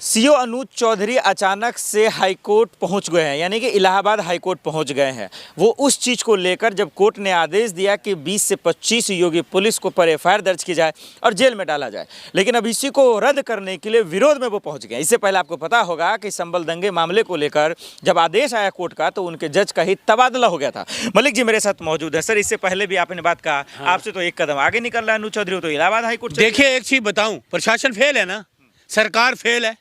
CO अनुज चौधरी अचानक से high court पहुंच गए हैं, यानी कि इलाहाबाद हाईकोर्ट पहुंच गए हैं। वो उस चीज़ को लेकर जब कोर्ट ने आदेश दिया कि 20 से 25 योगी पुलिस को पर एफआईआर दर्ज की जाए और जेल में डाला जाए, लेकिन अब इसी को रद्द करने के लिए विरोध में वो पहुंच गए। इससे पहले आपको पता होगा कि संभल दंगे मामले को लेकर जब आदेश आया कोर्ट का तो उनके जज का ही तबादला हो गया था। मलिक जी मेरे साथ मौजूद है। सर, इससे पहले भी आपने बात कहा, आपसे तो एक कदम आगे निकल रहा है अनुज चौधरी, तो इलाहाबाद हाईकोर्ट। देखिए, एक चीज बताऊं, प्रशासन फेल है ना, सरकार फेल है,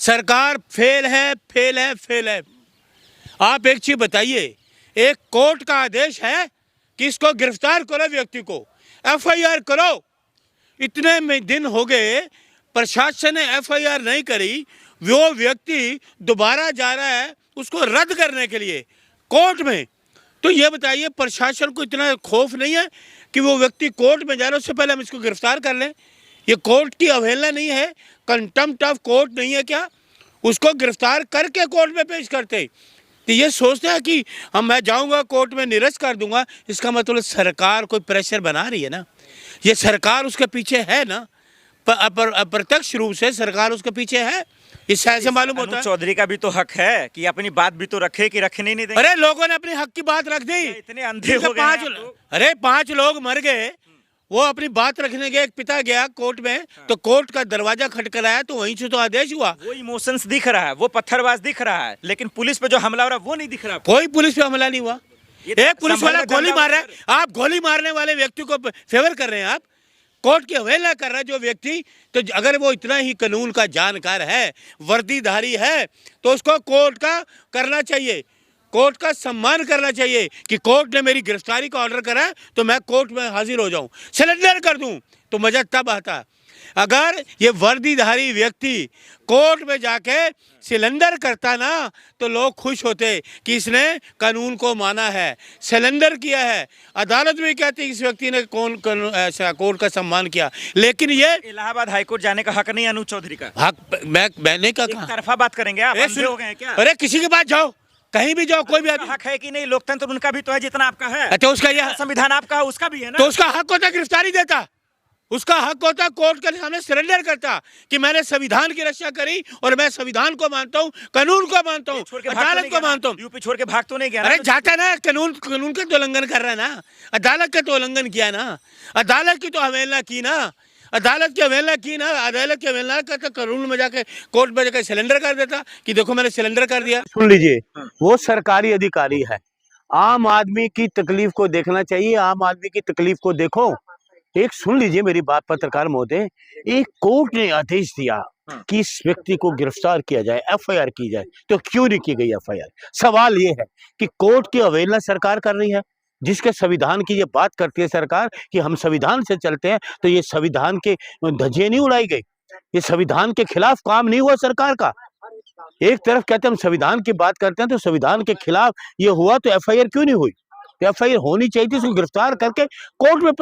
सरकार फेल है, फेल है, फेल है। आप एक चीज बताइए, एक कोर्ट का आदेश है कि इसको गिरफ्तार करो, व्यक्ति को एफआईआर करो। इतने में दिन हो गए, प्रशासन ने एफआईआर नहीं करी, वो व्यक्ति दोबारा जा रहा है उसको रद्द करने के लिए कोर्ट में। तो ये बताइए, प्रशासन को इतना खौफ नहीं है कि वो व्यक्ति कोर्ट में जा रहा है, उससे पहले हम इसको गिरफ्तार कर लें? ये कोर्ट की अवहेलना नहीं है, कंटेम्प्ट ऑफ कोर्ट नहीं है क्या? उसको गिरफ्तार करके कोर्ट में पेश करते। तो ये सोचते हैं कि मैं जाऊंगा कोर्ट में निरस्त कर दूंगा, इसका मतलब सरकार कोई प्रेशर बना रही है ना, ये सरकार उसके पीछे है ना, अप्रत्यक्ष रूप से सरकार उसके पीछे है। इससे ऐसे मालूम होता है चौधरी का भी तो हक है कि अपनी बात भी तो रखे, कि रखने नहीं देंगे। अरे लोगों ने अपने हक की बात रख दी, इतने अंधे हो गए। अरे 5 लोग मर गए, वो अपनी बात रखने गए, एक पिता गया कोर्ट में, तो कोर्ट का दरवाजा खटखटाया तो वहीं से तो आदेश हुआ। वो इमोशंस दिख रहा है, वो पत्थरबाज दिख रहा है, लेकिन पुलिस पे जो हमला हो रहा है वो नहीं दिख रहा। कोई पुलिस पे हमला नहीं हुआ। एक पुलिस वाला गोली मार रहा है, आप गोली मारने वाले व्यक्ति को फेवर कर रहे हैं, आप कोर्ट की अवहेलना कर रहा है जो व्यक्ति। तो अगर वो इतना ही कानून का जानकार है, वर्दीधारी है, तो उसको कोर्ट का करना चाहिए, कोर्ट का सम्मान करना चाहिए कि कोर्ट ने मेरी गिरफ्तारी का ऑर्डर करा है तो मैं कोर्ट में हाजिर हो जाऊं, सरेंडर कर दूं। तो मजा तब आता अगर ये वर्दीधारी व्यक्ति कोर्ट में जाके सिलेंडर करता ना, तो लोग खुश होते कि इसने कानून को माना है, सिलेंडर किया है। अदालत भी कहती इस व्यक्ति ने ऐसा कोर्ट का सम्मान किया। लेकिन ये इलाहाबाद हाईकोर्ट जाने का हक नहीं अनुज चौधरी का। हक मैंने कहा, तरफा बात करेंगे आप, अंधे हो गए हैं क्या? अरे किसी के पास जाओ, कहीं भी जाओ, कोई भी हक है कि नहीं? लोकतंत्र उनका भी तो है जितना आपका है। तो उसका यह संविधान आपका है, उसका भी है ना। तो उसका हक होता गिरफ्तारी देता, उसका हक होता कोर्ट के सामने सरेंडर करता कि मैंने संविधान की रक्षा करी और मैं संविधान को मानता हूँ, कानून को मानता हूँ, अदालत को मानता हूँ। यूपी छोड़ के भाग तो नहीं गया? अरे जाता ना, कानून का तो उल्लंघन कर रहा है ना, अदालत का तो उल्लंघन किया ना, अदालत की तो अवहेलना की ना, अदालत की अवहेलना की ना, अदालत की अवहेलना का तो कानून में जाके कोर्ट में जाकर सिलेंडर कर देता कि देखो मैंने सिलेंडर कर दिया। सुन लीजिए, वो सरकारी अधिकारी है, आम आदमी की तकलीफ को देखना चाहिए, आम आदमी की तकलीफ को देखो। एक सुन लीजिए मेरी बात पत्रकार महोदय, एक कोर्ट ने आदेश दिया कि इस व्यक्ति को गिरफ्तार किया जाए, एफआईआर की जाए, तो क्यों नहीं की गई एफआईआर? सवाल ये है कि कोर्ट की अवहेलना सरकार कर रही है, जिसके संविधान की ये बात करती है सरकार कि हम संविधान से चलते हैं, तो ये संविधान के धज्जियां नहीं उड़ाई गई, ये संविधान के खिलाफ काम नहीं हुआ सरकार का। एक तरफ कहते हैं हम संविधान की बात करते हैं, तो संविधान के खिलाफ ये हुआ तो एफआईआर क्यों नहीं हुई? तो एफआईआर होनी चाहिए थी, उसको गिरफ्तार करके कोर्ट में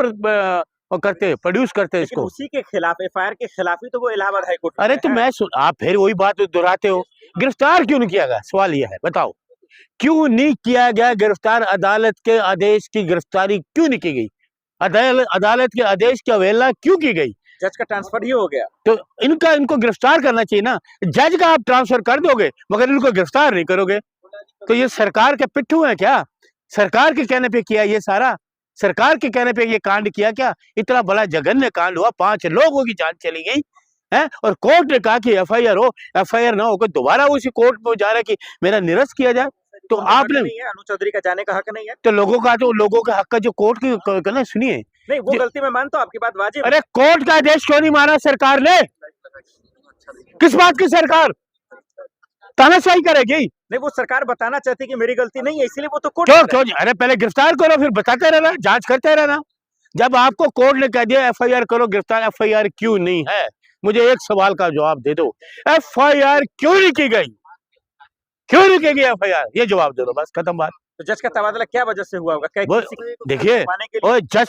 करते, प्रोड्यूस करते इसको। उसी के खिलाफ, एफआईआर के खिलाफ ही तो वो इलाहाबाद हाईकोर्ट। अरे तो मैं आप फिर वही बात दोहराते हो, गिरफ्तार क्यों नहीं किया गया? सवाल यह है, बताओ क्यों नहीं किया गया गिरफ्तार? अदालत के आदेश की गिरफ्तारी क्यों नहीं की गई? अदालत के आदेश की अवहेलना क्यों की गई? जज का ट्रांसफर ही हो गया, तो इनको गिरफ्तार करना चाहिए ना। जज का आप ट्रांसफर कर दोगे मगर इनको गिरफ्तार नहीं करोगे, तो ये सरकार के पिट्ठू है क्या? सरकार के कहने पे किया ये सारा? सरकार के कहने पे ये कांड किया क्या? इतना बड़ा जघन्य कांड हुआ, 5 लोगों की जान चली गई है, और कोर्ट ने कहा कि एफआईआर हो, एफआईआर ना होकर दोबारा उसी कोर्ट में जा रहा है कि मेरा निरस्त किया जाए। तो आपने अनुज चौधरी का जाने का हक नहीं है, तो लोगों का हक का जो कोर्ट की कहना सुनिए, नहीं वो गलती मैं मानता हूं, आपकी बात वाजिब। अरे कोर्ट का आदेश क्यों नहीं माना सरकार ने? किस बात की सरकार तानाशाही करेगी? नहीं, वो सरकार बताना चाहती कि मेरी गलती नहीं है, इसलिए वो तो कोर्ट क्यों? अरे पहले गिरफ्तार करो, फिर बताते रहना, जांच करते रहना। जब आपको कोर्ट ने कह दिया एफआईआर करो, गिरफ्तार, एफआईआर क्यों नहीं है? मुझे एक सवाल का जवाब दे दो, एफआईआर क्यों नहीं की गई? क्यों नहीं की गई एफआईआर? ये जवाब दे दो, बस खत्म बात। तो जज का तबादला क्या वजह से हुआ होगा? देखिए, जज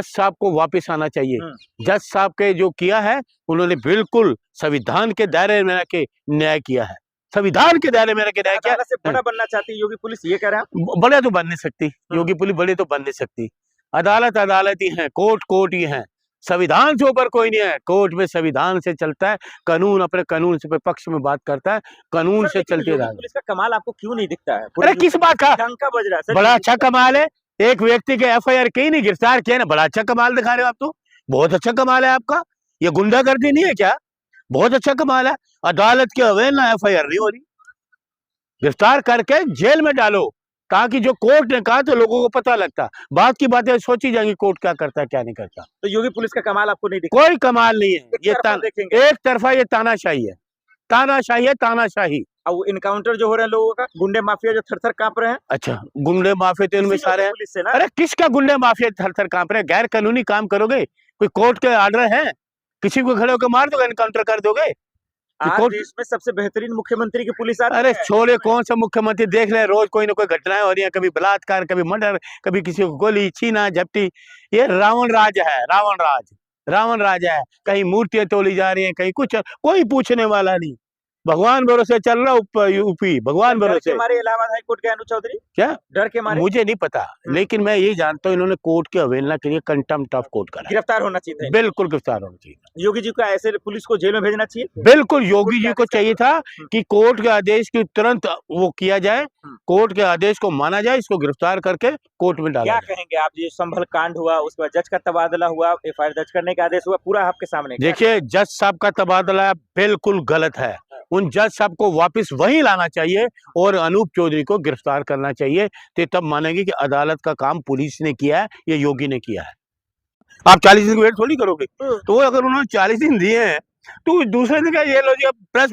साहब को वापस आना चाहिए। जज साहब के जो किया है उन्होंने बिल्कुल संविधान के दायरे में के न्याय किया है, संविधान के दायरे में न्याय किया। से बड़ा बनना चाहती योगी पुलिस, ये कह रहा है? बड़े तो बन नहीं सकती योगी पुलिस, बड़े तो बन नहीं सकती। अदालत ही है, कोर्ट ही है, संविधान से ऊपर कोई नहीं है। कोर्ट में संविधान से चलता है, कानून अपने कानून से पक्ष में बात करता है, कानून से लेकिन चलते योगी रहा। पुलिस का कमाल आपको क्यों नहीं दिखता है? अरे किस बात का? डंका बज रहा है सर, बड़ा योगी अच्छा का। कमाल है, एक व्यक्ति के FIR की नहीं, गिरफ्तार किया ना, बड़ा अच्छा कमाल दिखा रहे हो आप तो। बहुत अच्छा कमाल है आपका। ये गुंडागर्दी नहीं है क्या? बहुत अच्छा कमाल है। अदालत की अवहेलना FIR नहीं हो रही, गिरफ्तार करके जेल में डालो, ताकि जो कोर्ट ने कहा तो लोगों को पता लगता। बात की बातें सोची जाएंगी, कोर्ट क्या करता है क्या नहीं करता। तो योगी पुलिस का कमाल आपको नहीं दिखता? कोई कमाल नहीं है। ये देखेंगे एक तरफा ये तानाशाही है, तानाशाही है, तानाशाही। अब वो इनकाउंटर जो हो रहे हैं लोगों का, गुंडे माफिया जो थर-थर कांप रहे हैं, अच्छा, गुंडे माफिया तो इनमें इसी सारे योगी हैं। पुलिस से ना। अरे किसका गुंडे माफिया थर-थर कांप रहे हैं? गैर कानूनी काम करोगे, कोई कोर्ट के ऑर्डर है, किसी को खड़े होकर मार दोगे, एनकाउंटर कर दोगे? आज कोर्ट देश में सबसे बेहतरीन मुख्यमंत्री की पुलिस आती अरे है। छोड़े, कौन सा मुख्यमंत्री देख ले, रोज कोई ना कोई घटनाएं हो रही है, कभी बलात्कार, कभी मर्डर, कभी किसी को गोली, छीना झपटी। ये रावण राज है, रावण राज, रावण राज है। कहीं मूर्तियां तोड़ी जा रही हैं, कहीं कुछ, कोई पूछने वाला नहीं। भगवान भरोसे चल रहा यूपी, भगवान डर के भरोसे। मारे इलाहाबाद हाई कोर्ट गए अनु चौधरी? क्या डर के मारे? मुझे नहीं पता, लेकिन मैं ये जानता हूँ इन्होंने कोर्ट की अवहेलना के लिए कंटेम्प्ट ऑफ कोर्ट करा। गिरफ्तार होना चाहिए था। बिल्कुल गिरफ्तार होना चाहिए। योगी जी को ऐसे पुलिस को जेल में भेजना चाहिए। बिल्कुल योगी जी को चाहिए था कि कोर्ट के आदेश की तुरंत वो किया जाए, कोर्ट के आदेश को माना जाए, इसको गिरफ्तार करके कोर्ट में डाला क्या जाए। कहेंगे आप? ये संभल कांड हुआ, उसके बाद जज का तबादला हुआ, FIR दर्ज करने का आदेश हुआ, पूरा आपके सामने। देखिए, जज साहब का तबादला बिल्कुल गलत है। उन जज साहब को वापस वहीं लाना चाहिए और अनूप चौधरी को गिरफ्तार करना चाहिए, तो तब मानेंगे कि अदालत का काम पुलिस ने किया है, ये योगी ने किया है। आप 40 दिन वेट थोड़ी करोगे। तो अगर उन्होंने 40 दिन दिए हैं, तो दूसरे दिन क्या, ये लो जी, अब प्रेस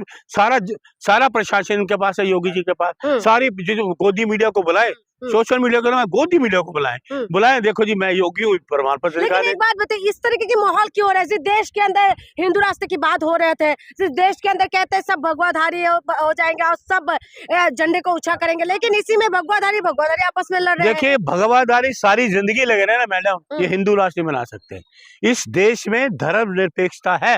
सारा प्रशासन के पास है, योगी जी के पास। सारी जो गोदी मीडिया को बुलाए, सोशल मीडिया को गोदी मीडिया को बुलाए, देखो जी मैं योगी हूँ, प्रमाण पत्र दिखा लेकिन दे। एक बात बताइए, इस तरीके की माहौल क्यों हो रहा है? जिस देश के अंदर हिंदू राष्ट्र की बात हो रहे थे, जिस देश के अंदर कहते हैं सब भगवाधारी हो जाएंगे और सब झंडे को ऊंचा करेंगे, लेकिन इसी में भगवाधारी आपस में लड़ रहे हैं। देखिए, भगवाधारी सारी जिंदगी लगे रहे ना मैडम, ये हिंदू राष्ट्र बना सकते हैं। इस देश में धर्मनिरपेक्षता है।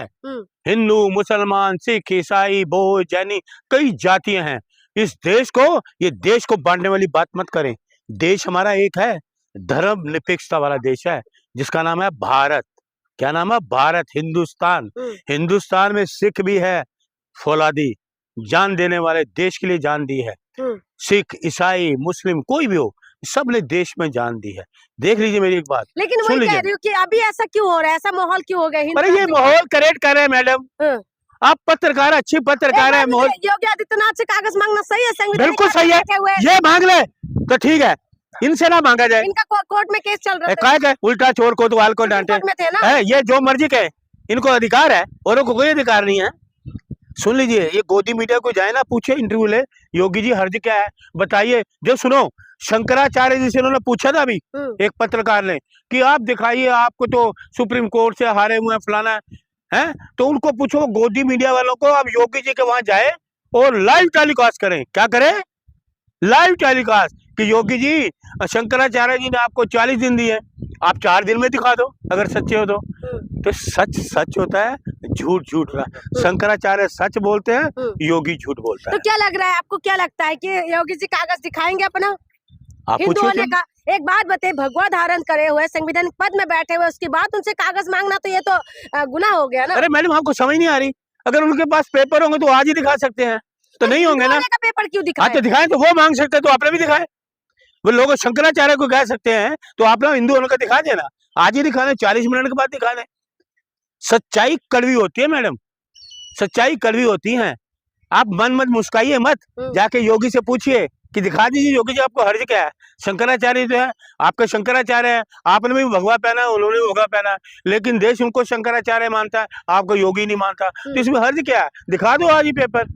हिंदू, मुसलमान, सिख, ईसाई, बौद्ध, जैनी, कई जातियां हैं इस देश को। ये देश को बांटने वाली बात मत करें। देश हमारा एक है, धर्म निरपेक्षता वाला देश है, जिसका नाम है भारत। क्या नाम है? भारत, हिंदुस्तान। हिंदुस्तान में सिख भी है, फौलादी, जान देने वाले, देश के लिए जान दी है। सिख, ईसाई, मुस्लिम, कोई भी हो, सब ने देश में जान दी है। देख लीजिए मेरी एक बात, लेकिन सुन वही कह लीजिए। रही हूँ कि अभी ऐसा क्यों हो रहा है, ऐसा माहौल क्यों हो गया? हिंदू अरे ये राष्ट्र माहौल करेक्ट कर रहे हैं मैडम, आप पत्रकार, अच्छी पत्रकार है। माहौल योगी आदित्यनाथ से कागज मांगना सही है? संविधान बिल्कुल सही है, ये मांग ले तो ठीक है, इनसे ना मांगा जाए। इनका कोर्ट में केस चल रहा काय का उल्टा चोर को वाल को डांटे में थे ना। है, ये जो मर्जी कहे, इनको अधिकार है, औरों को कोई अधिकार नहीं है। सुन लीजिए, ये गोदी मीडिया को जाए ना, पूछे, इंटरव्यू ले, योगी जी हर्ज क्या है बताइए। जो सुनो, शंकराचार्य जी से उन्होंने पूछा था अभी एक पत्रकार ने कि आप दिखाइए, आपको तो सुप्रीम कोर्ट से हारे हुए फलाना है, तो उनको पूछो गोदी मीडिया वालों को, आप योगी जी के वहां जाए और लाइव टेलीकास्ट करें। क्या करें? लाइव टेलीकास्ट कि योगी जी, शंकराचार्य जी ने आपको 40 दिन दिए, आप 4 दिन में दिखा दो अगर सच्चे हो तो सच सच होता है, झूठ झूठ रहा। शंकराचार्य सच बोलते हैं, योगी झूठ बोलता है। तो क्या लग रहा है आपको, क्या लगता है कि योगी जी कागज दिखाएंगे अपना आप हिंदू होने पूछिए। का? एक बात बताइए, भगवा धारण करे हुए, संविधानिक पद में बैठे हुए, उसके बाद उनसे कागज मांगना, तो ये तो गुनाह हो गया ना। अरे मैडम, आपको समझ नहीं आ रही? अगर उनके पास पेपर होंगे तो आज ही दिखा सकते हैं, तो नहीं होंगे ना। का पेपर क्यों हाँ दिखाए? तो दिखाएं, तो वो मांग सकते हैं, तो आपने भी दिखाए। वो लोग शंकराचार्य को कह सकते हैं, तो आप लोग हिंदू होने का दिखा देना, आज ही दिखा दें, 40 मिनट के बाद दिखा दें। सच्चाई कड़वी होती है मैडम, सच्चाई कड़वी होती है। आप मन मत मुस्काइए मत, जाके योगी से पूछिए कि दिखा दीजिए योगी जी आपको हर्ज क्या है। शंकराचार्य जो है आपका शंकराचार्य है, आपने भी भगवा पहना, उन्होंने भी भगवा पहना, लेकिन देश उनको शंकराचार्य मानता है, आपको योगी नहीं मानता, तो इसमें हर्ज क्या है? दिखा दो आज ही पेपर,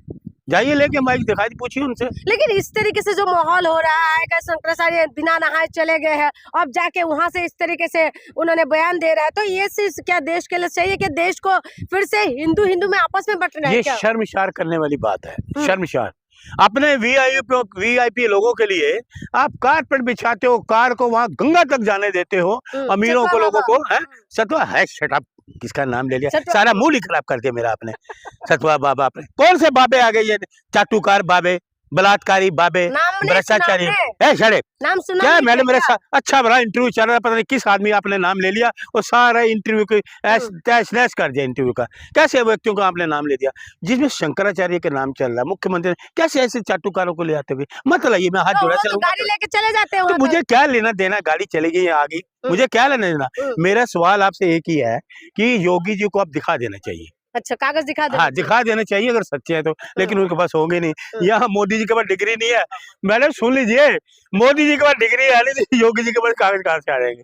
जाइए लेके माइक दिखा दी, पूछिए उनसे। लेकिन इस तरीके से जो माहौल हो रहा है कि शंकराचार्य बिना नहाए चले गए हैं, अब जाके वहां से इस तरीके से उन्होंने बयान दे रहा है, तो ये चीज क्या देश के लिए चाहिए कि देश को फिर से हिंदू हिंदू में आपस में बंटना है? ये क्या शर्मसार करने वाली बात है, शर्मसार। अपने वीआईपी लोगों के लिए आप कारपेट बिछाते हो, कार को वहां गंगा तक जाने देते हो, अमीरों को, लोगों को है। सतवा है, शट किसका नाम ले लिया, सारा मूड ही खराब कर दिया मेरा आपने। सतवा बाबा, आपने कौन से बाबे आ गए? ये चाटुकार बाबे, बलात्कारी बाबे, भ्रष्टाचारी, है छड़े नाम सुना क्या नहीं मैंने क्या? मेरे साथ अच्छा बड़ा इंटरव्यू चल रहा है, पता नहीं किस आदमी आपने नाम ले लिया और सारा इंटरव्यू को तहस नहस कर दिया इंटरव्यू का। कैसे व्यक्तियों को आपने नाम ले दिया जिसमें शंकराचार्य के नाम चल रहा है, मुख्यमंत्री कैसे ऐसे चाटुकारों को ले आते हुए, मत लाइए, मैं हाथ तो जोड़ा वो तो चलूंगा। गाड़ी लेके चले जाते हैं तो वहाँ मुझे क्या लेना देना, गाड़ी चलेगी या आगे, मुझे क्या लेना देना। मेरा सवाल आपसे एक ही है कि योगी जी को आप दिखा देना चाहिए। अच्छा, कागज दिखा दे। हाँ, दिखा देना चाहिए अगर सच्चे हैं तो, लेकिन उनके पास होंगे नहीं। यहाँ मोदी जी के पास डिग्री नहीं है, मैडम सुन लीजिए, मोदी जी के पास डिग्री है नहीं तो योगी जी के पास कागज कहाँ से आ जाएंगे।